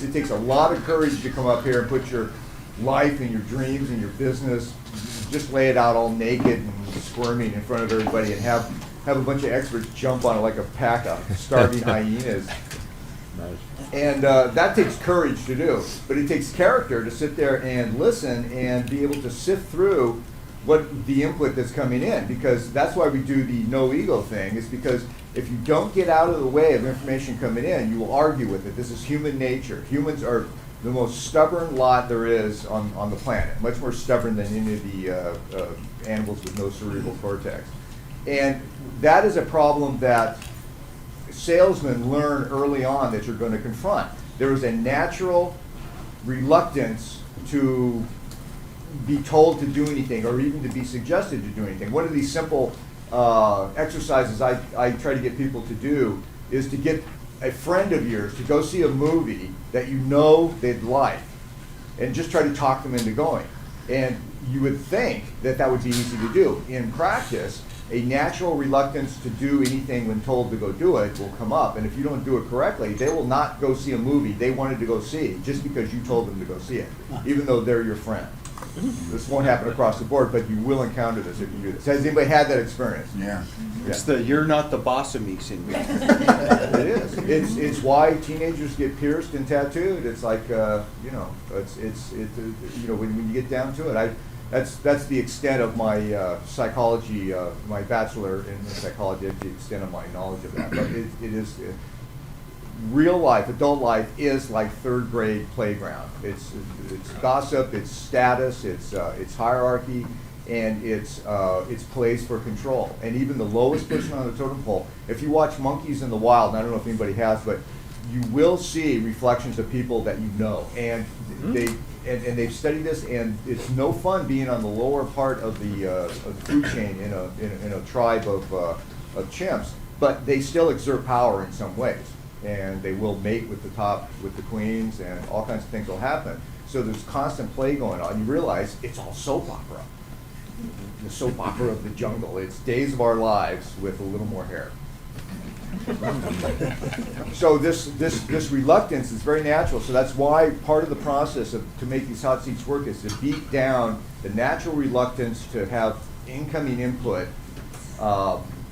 it takes a lot of courage to come up here and put your life and your dreams and your business, just lay it out all naked and squirming in front of everybody, and have a bunch of experts jump on it like a pack of starving hyenas. Nice. And that takes courage to do, but it takes character to sit there and listen and be able to sift through what the input that's coming in, because that's why we do the no ego thing, is because if you don't get out of the way of information coming in, you will argue with it. This is human nature. Humans are the most stubborn lot there is on the planet, much more stubborn than any of the animals with no cerebral cortex. And that is a problem that salesmen learn early on that you're going to confront. There is a natural reluctance to be told to do anything, or even to be suggested to do anything. One of these simple exercises I try to get people to do is to get a friend of yours to go see a movie that you know they'd like, and just try to talk them into going. And you would think that that would be easy to do. In practice, a natural reluctance to do anything when told to go do it will come up, and if you don't do it correctly, they will not go see a movie they wanted to go see just because you told them to go see it, even though they're your friend. This won't happen across the board, but you will encounter this if you do this. Has anybody had that experience? Yeah. It's the "you're not the boss of me" syndrome. It is. It's why teenagers get pierced and tattooed. It's like it's when you get down to it. That's the extent of my psychology, my bachelor in psychology. That's the extent of my knowledge of that. But it is. Real life, adult life, is like third grade playground. It's gossip, it's status, it's hierarchy, and it's plays for control. And even the lowest person on the totem pole, if you watch monkeys in the wild, and I don't know if anybody has, but you will see reflections of people that you know, and they've studied this, and it's no fun being on the lower part of the food chain in a tribe of chimps, but they still exert power in some ways. And they will mate with the queens, and all kinds of things will happen. So there's constant play going on. You realize it's all soap opera. The soap opera of the jungle. It's Days of Our Lives with a little more hair. So this reluctance is very natural. So that's why part of the process to make these hot seats work is to beat down the natural reluctance to have incoming input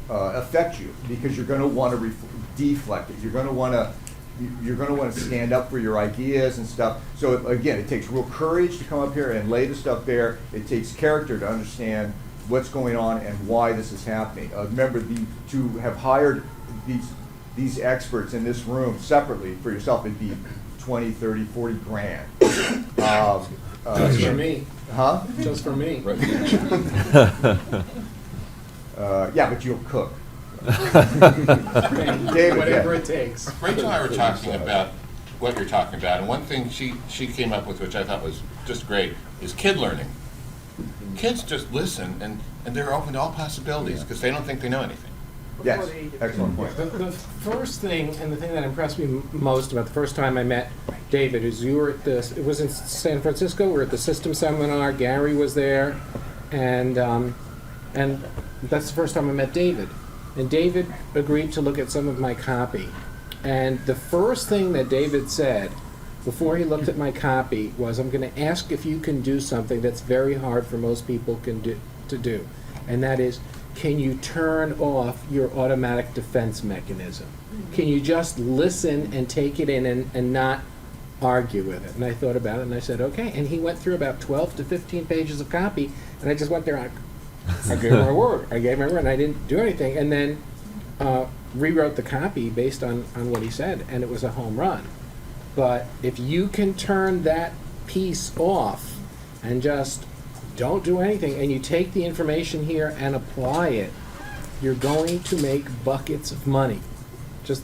affect you, because you're going to want to deflect it. You're going to want to stand up for your ideas and stuff. So again, it takes real courage to come up here and lay the stuff bare. It takes character to understand what's going on and why this is happening. Remember, to have hired these experts in this room separately for yourself, it'd be 20, 30, 40 grand. Just for me. Huh? Just for me. Right. Yeah, but you'll cook. David, whatever it takes. Rachel and I were talking about what you're talking about, and one thing she came up with, which I thought was just great, is kid learning. Kids just listen, and they're open to all possibilities because they don't think they know anything. Yes, excellent point. The first thing, and the thing that impressed me most about the first time I met David, is you were at it was in San Francisco, we were at the System Seminar, Gary was there, and that's the first time I met David. And David agreed to look at some of my copy. And the first thing that David said before he looked at my copy was, I'm going to ask if you can do something that's very hard for most people to do. And that is, can you turn off your automatic defense mechanism? Can you just listen and take it in and not argue with it? And I thought about it and I said, okay. And he went through about 12 to 15 pages of copy, and I just went there and I gave him my word. And I didn't do anything. And then rewrote the copy based on what he said, and it was a home run. But if you can turn that piece off and just don't do anything, and you take the information here and apply it, you're going to make buckets of money. Just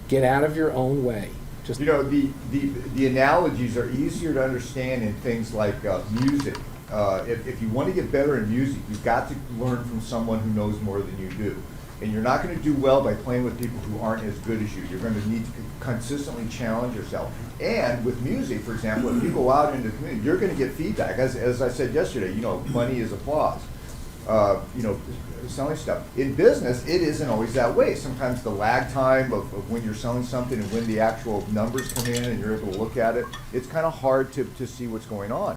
get out of your own way. Just the analogies are easier to understand in things like music. If you want to get better in music, you've got to learn from someone who knows more than you do. And you're not going to do well by playing with people who aren't as good as you. You're going to need to consistently challenge yourself. And with music, for example, if you go out into the community, you're going to get feedback. As I said yesterday, money is applause. you know, selling stuff. In business, it isn't always that way. Sometimes the lag time of when you're selling something and when the actual numbers come in and you're able to look at it, it's kind of hard to see what's going on.